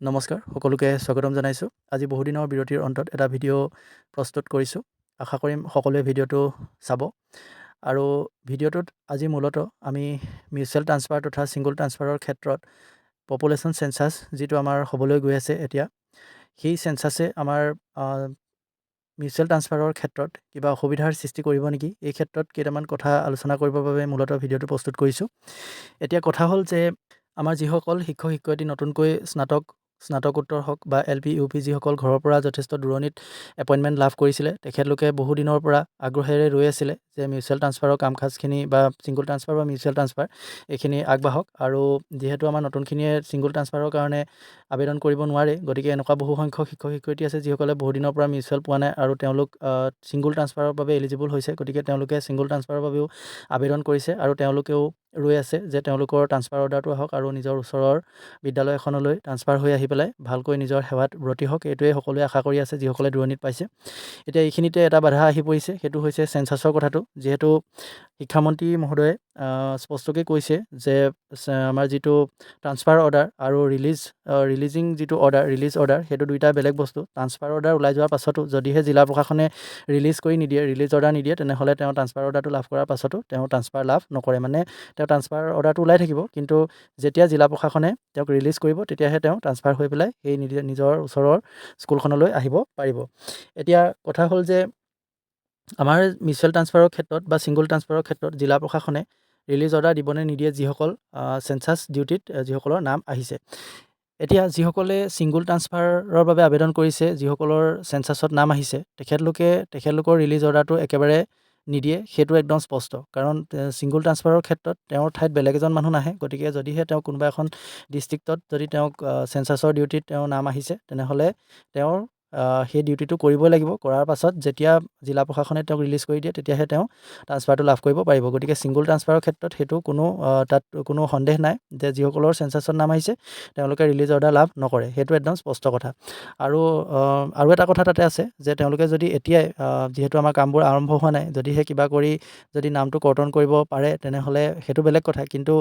নমস্কাৰ সকলোকে স্বাগতম জনাইছোঁ। আজি বহুদিনৰ বিৰতিৰ অন্তত এটা ভিডিঅ' প্ৰস্তুত কৰিছোঁ। আশা কৰিম সকলোৱে ভিডিঅ'টো চাব। আৰু ভিডিঅ'টোত আজি মূলতঃ আমি মিউচুৱেল ট্ৰান্সফাৰ তথা ছিংগুল ট্ৰান্সফাৰৰ ক্ষেত্ৰত পপুলেশ্যন চেঞ্চাছ যিটো আমাৰ হ'বলৈ গৈ আছে এতিয়া, সেই চেঞ্চাছে আমাৰ মিউচুৱেল ট্ৰান্সফাৰৰ ক্ষেত্ৰত কিবা অসুবিধাৰ সৃষ্টি কৰিব নেকি, এই ক্ষেত্ৰত কেইটামান কথা আলোচনা কৰিবৰ বাবে মূলতঃ ভিডিঅ'টো প্ৰস্তুত কৰিছোঁ। এতিয়া কথা হ'ল যে আমাৰ যিসকল শিক্ষক শিক্ষয়িত্ৰী নতুনকৈ স্নাতকোত্তৰ হওক বা LP UP যিসকল ঘৰৰ পৰা যথেষ্ট দূৰণিত এপইণ্টমেণ্ট লাভ কৰিছিলে, তেখেতলোকে বহুদিনৰ পৰা আগ্ৰহেৰে ৰৈ আছিলে যে মিউচুৱেল ট্ৰান্সফাৰৰ কাম কাজখিনি বা ছিংগুল ট্ৰান্সফাৰ বা মিউচুৱেল ট্ৰান্সফাৰ এইখিনি আগবাঢ়ক। আৰু যিহেতু আমাৰ নতুনখিনিয়ে ছিংগুল ট্ৰান্সফাৰৰ কাৰণে আবেদন কৰিব নোৱাৰে, গতিকে এনেকুৱা বহু সংখ্যক শিক্ষক শিক্ষয়িত্ৰী আছে যিসকলে বহুদিনৰ পৰা মিউচুৱেল পোৱা নাই আৰু তেওঁলোক ছিংগুল ট্ৰান্সফাৰৰ বাবে এলিজিবল হৈছে। গতিকে তেওঁলোকে ছিংগুল ট্ৰান্সফাৰৰ বাবেও আবেদন কৰিছে আৰু তেওঁলোকেও ৰৈ আছে যে তেওঁলোকৰ ট্ৰান্সফাৰ অৰ্ডাৰটো আহক আৰু নিজৰ ওচৰৰ বিদ্যালয় এখনলৈ ট্ৰান্সফাৰ হৈ আহি পেলাই ভালকৈ নিজৰ সেৱাত ব্ৰতী হওক, এইটোৱে সকলোৱে আশা কৰি আছে যিসকলে দূৰণিত পাইছে। এতিয়া এইখিনিতে এটা বাধা আহি পৰিছে, সেইটো হৈছে চেঞ্চাছৰ কথাটো। যিহেতু শিক্ষামন্ত্ৰী মহোদয়ে স্পষ্টকৈ কৈছে যে আমাৰ যিটো ট্ৰান্সফাৰ অৰ্ডাৰ আৰু ৰিলিজিং যিটো ৰিলিজ অৰ্ডাৰ, সেইটো দুইটা বেলেগ বস্তু। ট্ৰান্সফাৰ অৰ্ডাৰ ওলাই যোৱাৰ পাছতো যদিহে জিলা প্ৰশাসনে ৰিলিজ অৰ্ডাৰ নিদিয়ে, তেনেহ'লে তেওঁ ট্ৰান্সফাৰ অৰ্ডাৰটো লাভ কৰাৰ পাছতো তেওঁ ট্ৰান্সফাৰ লাভ নকৰে। মানে তেওঁ ট্ৰান্সফাৰ অৰ্ডাৰটো ওলাই থাকিব, কিন্তু যেতিয়া জিলা প্ৰশাসনে তেওঁক ৰিলিজ কৰিব তেতিয়াহে তেওঁ ট্ৰান্সফাৰ হৈ পেলাই সেই নিজৰ ওচৰৰ স্কুলখনলৈ আহিব পাৰিব। এতিয়া কথা হ'ল যে আমাৰ মিউচুৱেল ট্ৰান্সফাৰৰ ক্ষেত্ৰত বা ছিংগুল ট্ৰান্সফাৰৰ ক্ষেত্ৰত জিলা প্ৰশাসনে ৰিলিজ অৰ্ডাৰ দিবনে নিদিয়ে, যিসকল চেঞ্চাছ ডিউটিত যিসকলৰ নাম আহিছে। এতিয়া যিসকলে ছিংগুল ট্ৰান্সফাৰৰ বাবে আবেদন কৰিছে, যিসকলৰ চেঞ্চাছত নাম আহিছে, তেখেতলোকৰ ৰিলিজ অৰ্ডাৰটো একেবাৰে নিদিয়ে, সেইটো একদম স্পষ্ট। কাৰণ ছিংগুল ট্ৰান্সফাৰৰ ক্ষেত্ৰত তেওঁৰ ঠাইত বেলেগ এজন মানুহ নাহে। গতিকে যদিহে তেওঁ কোনোবা এখন ডিষ্ট্ৰিক্টত যদি তেওঁক চেঞ্চাছৰ ডিউটিত তেওঁৰ নাম আহিছে, তেনেহ'লে তেওঁৰ সেই ডিউটিটো কৰিবই লাগিব। কৰাৰ পাছত যেতিয়া জিলা প্ৰশাসনে তেওঁক ৰিলিজ কৰি দিয়ে, তেতিয়াহে তেওঁ ট্ৰান্সফাৰটো লাভ কৰিব পাৰিব। গতিকে ছিংগুল ট্ৰান্সফাৰৰ ক্ষেত্ৰত সেইটো তাত কোনো সন্দেহ নাই যে যিসকলৰ চেঞ্চাছত নাম আহিছে তেওঁলোকে ৰিলিজ অৰ্ডাৰ লাভ নকৰে, সেইটো একদম স্পষ্ট কথা। আৰু এটা কথা তাতে আছে যে তেওঁলোকে যদি এতিয়াই যিহেতু আমাৰ কামবোৰ আৰম্ভ হোৱা নাই, যদিহে কিবা কৰি যদি নামটো কৰ্তন কৰিব পাৰে তেনেহ'লে সেইটো বেলেগ কথা। কিন্তু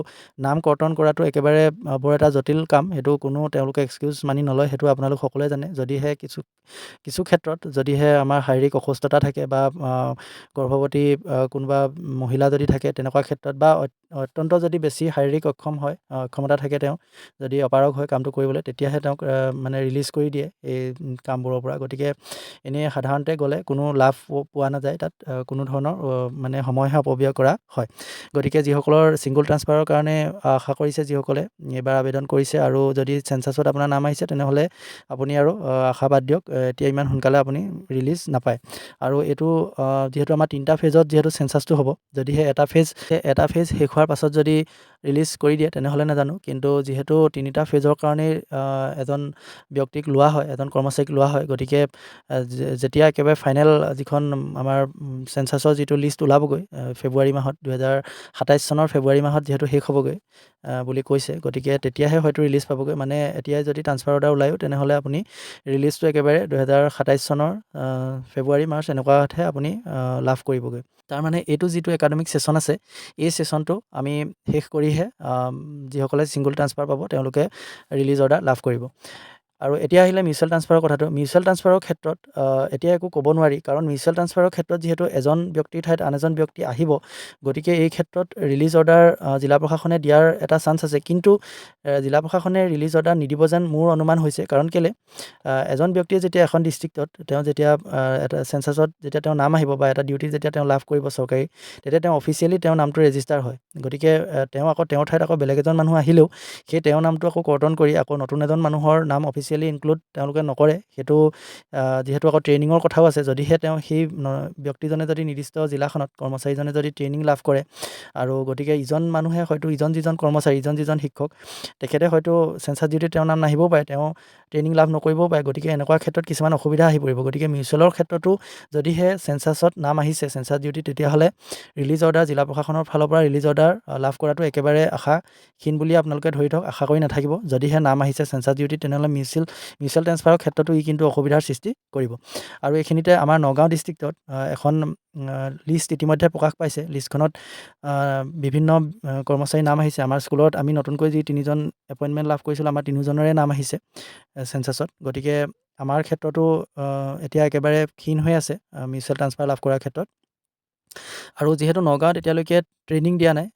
নাম কৰ্তন কৰাটো একেবাৰে বৰ এটা জটিল কাম, সেইটো কোনো তেওঁলোকে এক্সকিউজ মানি নলয়, সেইটো আপোনালোক সকলোৱে জানে। যদিহে কিছু ক্ষেত্ৰত যদিহে আমাৰ শাৰীৰিক অসুস্থতা থাকে বা গৰ্ভৱতী কোনোবা মহিলা যদি থাকে, তেনেকুৱা ক্ষেত্ৰত বা অত্যন্ত যদি বেছি শাৰীৰিক অক্ষমতা থাকে, তেওঁ যদি অপাৰগ হয় কামটো কৰিবলৈ, তেতিয়াহে তেওঁক মানে ৰিলিজ কৰি দিয়ে এই কামবোৰৰ পৰা। গতিকে এনেই সাধাৰণতে গ'লে কোনো লাভ পোৱা নাযায়, তাত কোনো ধৰণৰ মানে সময়হে অপব্যয় কৰা হয়। গতিকে যিসকলৰ ছিংগুল ট্ৰান্সফাৰৰ কাৰণে আশা কৰিছে, যিসকলে এইবাৰ আবেদন কৰিছে আৰু যদি চেঞ্চাছত আপোনাৰ নাম আহিছে, তেনেহ'লে আপুনি আৰু আশা বাদ দিয়ক, এতিয়া ইমান সোনকালে আপুনি ৰিলিজ নাপায়। আৰু এইটো যিহেতু আমাৰ 3টা ফেজত যিহেতু চেঞ্চাছটো হ'ব, যদিহে এটা ফেজ শেষ হোৱাৰ পাছত যদি ৰিলিজ কৰি দিয়ে তেনেহ'লে নাজানো, কিন্তু যিহেতু 3টা ফেজৰ কাৰণেই এজন ব্যক্তিক লোৱা হয়, এজন কৰ্মচাৰীক লোৱা হয়, গতিকে যেতিয়া একেবাৰে ফাইনেল যিখন আমাৰ চেঞ্চাছৰ যিটো লিষ্ট ওলাবগৈ ফেব্ৰুৱাৰী মাহত, 2027 চনৰ ফেব্ৰুৱাৰী মাহত যিহেতু শেষ হ'বগৈ বুলি কৈছে, গতিকে তেতিয়াহে হয়তো ৰিলিজ পাবগৈ। মানে এতিয়াই যদি ট্ৰান্সফাৰ অৰ্ডাৰ ওলায়ো, তেনেহ'লে আপুনি ৰিলিজটো একেবাৰে 2027 চনৰ ফেব্ৰুৱাৰী মাৰ্চ এনেকুৱাতহে আপুনি লাভ কৰিবগৈ। তাৰমানে এইটো যিটো একাডেমিক ছেশ্যন আছে, এই ছেশ্যনটো আমি শেষ কৰিহে যিসকলে ছিংগুল ট্ৰান্সফাৰ পাব তেওঁলোকে ৰিলিজ অৰ্ডাৰ লাভ কৰিব। আৰু এতিয়া আহিলে মিউচুৱেল ট্ৰান্সফাৰৰ কথাটো। মিউচুৱেল ট্ৰান্সফাৰৰ ক্ষেত্ৰত এতিয়া একো ক'ব নোৱাৰি, কাৰণ মিউচুৱেল ট্ৰান্সফাৰৰ ক্ষেত্ৰত যিহেতু এজন ব্যক্তিৰ ঠাইত আন এজন ব্যক্তি আহিব, গতিকে এই ক্ষেত্ৰত ৰিলিজ অৰ্ডাৰ জিলা প্ৰশাসনে দিয়াৰ এটা চান্স আছে। কিন্তু জিলা প্ৰশাসনে ৰিলিজ অৰ্ডাৰ নিদিব যেন মোৰ অনুমান হৈছে। কাৰণ কেলৈ, এজন ব্যক্তিয়ে যেতিয়া এখন ডিষ্ট্ৰিক্টত তেওঁ যেতিয়া এটা চেঞ্চাছত যেতিয়া তেওঁৰ নাম আহিব বা এটা ডিউটি যেতিয়া তেওঁ লাভ কৰিব চৰকাৰী, তেতিয়া তেওঁ অফিচিয়েলি তেওঁৰ নামটো ৰেজিষ্টাৰ হয়। গতিকে তেওঁৰ ঠাইত আকৌ বেলেগ এজন মানুহ আহিলেও সেই তেওঁৰ নামটো আকৌ কৰ্তন কৰি আকৌ নতুন এজন মানুহৰ নাম অফিচিয়েলি ইনক্লুড তেওঁলোকে নকৰে। সেইটো যিহেতু আকৌ ট্ৰেইনিঙৰ কথাও আছে, যদিহে সেই ব্যক্তিজনে যদি নিৰ্দিষ্ট জিলাখনত কৰ্মচাৰীজনে যদি ট্ৰেইনিং লাভ কৰে, আৰু গতিকে ইজন মানুহে হয়তো যিজন কৰ্মচাৰী, যিজন শিক্ষক, তেখেতে হয়তো চেঞ্চাছ ডিউটিত তেওঁৰ নাম নাহিবও পাৰে, তেওঁ ট্ৰেইনিং লাভ নকৰিবও পাৰে। গতিকে এনেকুৱা ক্ষেত্ৰত কিছুমান অসুবিধা আহি পৰিব। গতিকে মিউচুৱেলৰ ক্ষেত্ৰতো যদিহে চেঞ্চাছত নাম আহিছে চেঞ্চাছ ডিউটিত, তেতিয়াহ'লে ৰিলিজ অৰ্ডাৰ জিলা প্ৰশাসনৰ ফালৰ পৰা ৰিলিজ অৰ্ডাৰ লাভ কৰাটো একেবাৰে আশাহীন বুলি আপোনালোকে ধৰি থওক, আশা কৰি নাথাকিব। যদিহে নাম আহিছে চেঞ্চাছ ডিউটিত, তেনেহ'লে মিউচুৱেল ট্ৰেন্সফাৰৰ ক্ষেত্ৰতো ই কিন্তু অসুবিধাৰ সৃষ্টি কৰিব। আৰু এইখিনিতে আমাৰ নগাঁও ডিষ্ট্ৰিক্টত এখন লিষ্ট ইতিমধ্যে প্ৰকাশ পাইছে। লিষ্টখনত বিভিন্ন কৰ্মচাৰীৰ নাম আহিছে। আমাৰ স্কুলত আমি নতুনকৈ যি 3জন এপইণ্টমেণ্ট লাভ কৰিছিলোঁ, আমাৰ 3জনৰে নাম আহিছে চেঞ্চাছত। গতিকে আমাৰ ক্ষেত্ৰতো এতিয়া একেবাৰে ক্ষীণ হৈ আছে মিউচুৱেল ট্ৰান্সফাৰ লাভ কৰাৰ ক্ষেত্ৰত। আৰু যিহেতু নগাঁৱত এতিয়ালৈকে ট্ৰেইনিং দিয়া নাই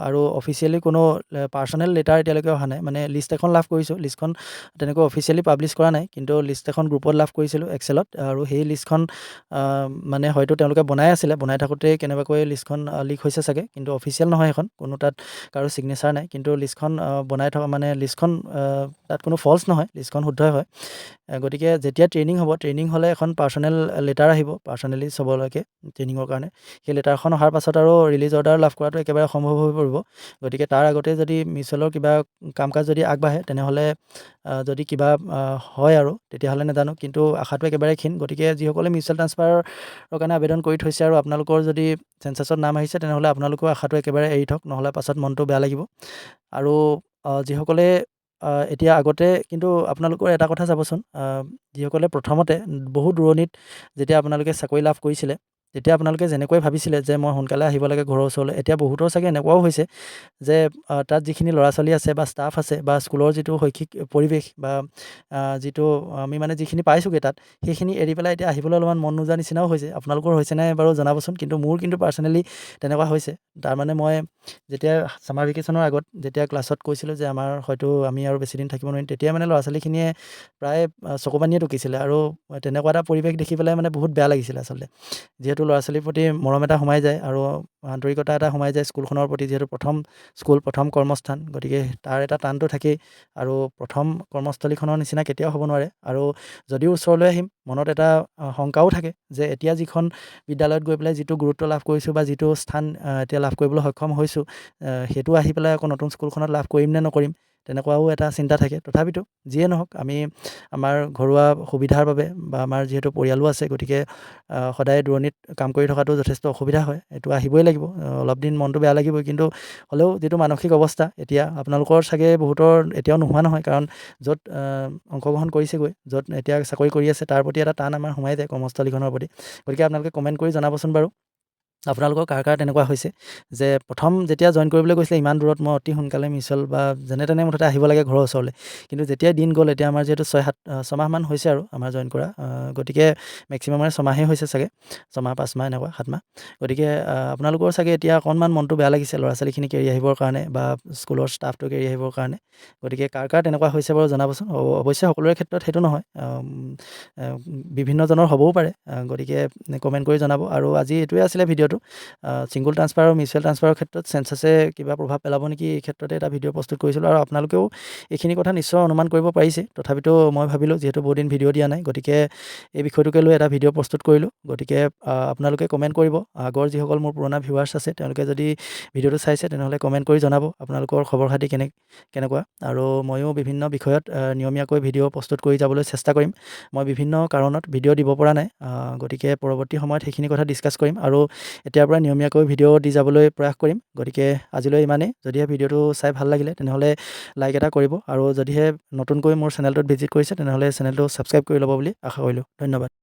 আৰু অফিচিয়েলি কোনো পাৰ্চনেল লেটাৰ এতিয়ালৈকে অহা নাই, মানে লিষ্ট এখন লাভ কৰিছোঁ। লিষ্টখন তেনেকৈ অফিচিয়েলি পাব্লিছ কৰা নাই, কিন্তু লিষ্ট এখন গ্ৰুপত লাভ কৰিছিলোঁ এক্সেলত। আৰু সেই লিষ্টখন মানে হয়তো তেওঁলোকে বনাই আছিলে, বনাই থাকোঁতেই কেনেবাকৈ লিষ্টখন লিক হৈছে চাগে, কিন্তু অফিচিয়েল নহয় এখন, কোনো তাত কাৰো ছিগনেচাৰ নাই। কিন্তু লিষ্টখন বনাই থকা মানে লিষ্টখন তাত কোনো ফল্চ নহয়, লিষ্টখন শুদ্ধই হয়। গতিকে যেতিয়া ট্ৰেইনিং হ'ব, ট্ৰেইনিং হ'লে এখন পাৰ্চনেল লেটাৰ আহিব পাৰ্চনেলি চবলৈকে ট্ৰেইনিঙৰ কাৰণে। সেই লেটাৰখন অহাৰ পাছত আৰু ৰিলিজ অৰ্ডাৰ লাভ কৰাটো একেবাৰে সম্ভৱ হৈ পৰিব। গতিকে তাৰ আগতে যদি মিউচুৱেলৰ কিবা কাম কাজ যদি আগবাঢ়ে, তেনেহ'লে যদি কিবা হয় আৰু তেতিয়াহ'লে নাজানো, কিন্তু আশাটো একেবাৰে ক্ষীণ। গতিকে যিসকলে মিউচুৱেল ট্ৰান্সফাৰৰ কাৰণে আবেদন কৰি থৈছে আৰু আপোনালোকৰ যদি চেঞ্চাছত নাম আহিছে, তেনেহ'লে আপোনালোকৰ আশাটো একেবাৰে এৰি থওক, নহ'লে পাছত মনটো বেয়া লাগিব। আৰু যিসকলে এতিয়া আগতে কিন্তু আপোনালোকৰ এটা কথা চাবচোন, যিসকলে প্ৰথমতে বহু দূৰণিত যেতিয়া আপোনালোকে চাকৰি লাভ কৰিছিলে, তেতিয়া আপোনালোকে যেনেকৈ ভাবিছিলে যে মই সোনকালে আহিব লাগে ঘৰৰ ওচৰলৈ, এতিয়া বহুতৰ চাগে এনেকুৱাও হৈছে যে তাত যিখিনি ল'ৰা ছোৱালী আছে বা ষ্টাফ আছে বা স্কুলৰ যিটো শৈক্ষিক পৰিৱেশ বা যিটো আমি মানে যিখিনি পাইছোঁগৈ তাত, সেইখিনি এৰি পেলাই এতিয়া আহিবলৈ অলপমান মন নোযোৱা নিচিনাও হৈছে। আপোনালোকৰ হৈছে নাই বাৰু জনাবচোন, কিন্তু মোৰ কিন্তু পাৰ্চনেলি তেনেকুৱা হৈছে। তাৰমানে মই যেতিয়া ছামাৰ ভেকেশ্যনৰ আগত যেতিয়া ক্লাছত কৈছিলোঁ যে আমাৰ হয়তো আমি আৰু বেছিদিন থাকিব নোৱাৰিম, তেতিয়া মানে ল'ৰা ছোৱালীখিনিয়ে প্ৰায় চকুপানীয়ে টুকিছিলে। আৰু তেনেকুৱা এটা পৰিৱেশ দেখি পেলাই মানে বহুত বেয়া লাগিছিলে আচলতে। যিহেতু ল'ৰা ছোৱালীৰ প্ৰতি মৰম এটা সোমাই যায় আৰু আন্তৰিকতা এটা সোমাই যায় স্কুলখনৰ প্ৰতি, যিহেতু প্ৰথম স্কুল, প্ৰথম কৰ্মস্থান, গতিকে তাৰ এটা টানটো থাকেই। আৰু প্ৰথম কৰ্মস্থলীখনৰ নিচিনা কেতিয়াও হ'ব নোৱাৰে। আৰু যদিও ওচৰলৈ আহিম, মনত এটা শংকাও থাকে যে এতিয়া যিখন বিদ্যালয়ত গৈ পেলাই যিটো গুৰুত্ব লাভ কৰিছোঁ বা যিটো স্থান এতিয়া লাভ কৰিবলৈ সক্ষম হৈছোঁ, সেইটো আহি পেলাই আকৌ নতুন স্কুলখনত লাভ কৰিম নে নকৰিম, তেনেকুৱাও এটা চিন্তা থাকে। তথাপিতো যিয়ে নহওক, আমি আমাৰ ঘৰুৱা সুবিধাৰ বাবে বা আমাৰ যিহেতু পৰিয়ালো আছে, গতিকে সদায় দূৰণিত কাম কৰি থকাটো যথেষ্ট অসুবিধা হয়। এইটো আহিবই লাগিব, অলপ দিন মনটো বেয়া লাগিবই, কিন্তু হ'লেও যিটো মানসিক অৱস্থা এতিয়া আপোনালোকৰ চাগে বহুতৰ এতিয়াও নোহোৱা নহয়, কাৰণ য'ত অংশগ্ৰহণ কৰিছেগৈ, য'ত এতিয়া চাকৰি কৰি আছে, তাৰ প্ৰতি এটা টান আমাৰ সোমাই যায় কৰ্মস্থলীখনৰ প্ৰতি। গতিকে আপোনালোকে কমেণ্ট কৰি জনাবচোন বাৰু আপোনালোকৰ কাৰ কাৰ তেনেকুৱা হৈছে যে প্ৰথম যেতিয়া জইন কৰিবলৈ গৈছিলে ইমান দূৰত, মই অতি সোনকালে মিউচুৱেল বা যেনে তেনে মুঠতে আহিব লাগে ঘৰৰ ওচৰলৈ, কিন্তু যেতিয়াই দিন গ'ল, এতিয়া আমাৰ যিহেতু 6-7 হৈছে আৰু আমাৰ জইন কৰা, গতিকে মেক্সিমাম মানে 6 মাহেই হৈছে চাগে, 6 মাহ 5 মাহ এনেকুৱা 7 মাহ। গতিকে আপোনালোকৰ চাগে এতিয়া অকণমান মনটো বেয়া লাগিছে ল'ৰা ছোৱালীখিনিক এৰি আহিবৰ কাৰণে বা স্কুলৰ ষ্টাফটোক এৰি আহিবৰ কাৰণে। গতিকে কাৰ কাৰ তেনেকুৱা হৈছে বাৰু জনাবচোন। অৱশ্যে সকলোৰে ক্ষেত্ৰত সেইটো নহয়, বিভিন্নজনৰ হ'বও পাৰে। গতিকে কমেণ্ট কৰি জনাব। আৰু আজি এইটোৱে আছিলে ভিডিঅ'টো, ছিংগুল ট্ৰান্সফাৰ আৰু মিউচুৱেল ট্ৰান্সফাৰৰ ক্ষেত্ৰত চেঞ্চাছে কিবা প্ৰভাৱ পেলাব নেকি, এই ক্ষেত্ৰতে এটা ভিডিঅ' প্ৰস্তুত কৰিছিলোঁ। আৰু আপোনালোকেও এইখিনি কথা নিশ্চয় অনুমান কৰিব পাৰিছে। তথাপিতো মই ভাবিলোঁ যিহেতু বহুত দিন ভিডিঅ' দিয়া নাই, গতিকে এই বিষয়টোকে লৈ এটা ভিডিঅ' প্ৰস্তুত কৰিলোঁ। গতিকে আপোনালোকে কমেণ্ট কৰিব, আগৰ যিসকল মোৰ পুৰণা ভিউৱাৰ্ছ আছে তেওঁলোকে যদি ভিডিঅ'টো চাইছে, তেনেহ'লে কমেণ্ট কৰি জনাব আপোনালোকৰ খবৰ খাতি কেনেকুৱা। আৰু ময়ো বিভিন্ন বিষয়ত নিয়মীয়াকৈ ভিডিঅ' প্ৰস্তুত কৰি যাবলৈ চেষ্টা কৰিম। মই বিভিন্ন কাৰণত ভিডিঅ' দিব পৰা নাই, গতিকে পৰৱৰ্তী সময়ত সেইখিনি কথা ডিছকাছ কৰিম আৰু এতিয়াৰ পৰা নিয়মীয়াকৈ ভিডিঅ' দি যাবলৈ প্ৰয়াস কৰিম। গতিকে আজিলৈ ইমানেই। যদিহে ভিডিঅ'টো চাই ভাল লাগিলে, তেনেহ'লে লাইক এটা কৰিব, আৰু যদিহে নতুনকৈ মোৰ চেনেলটোত ভিজিট কৰিছে, তেনেহ'লে চেনেলটো ছাবস্ক্ৰাইব কৰি ল'ব বুলি আশা কৰিলোঁ। ধন্যবাদ।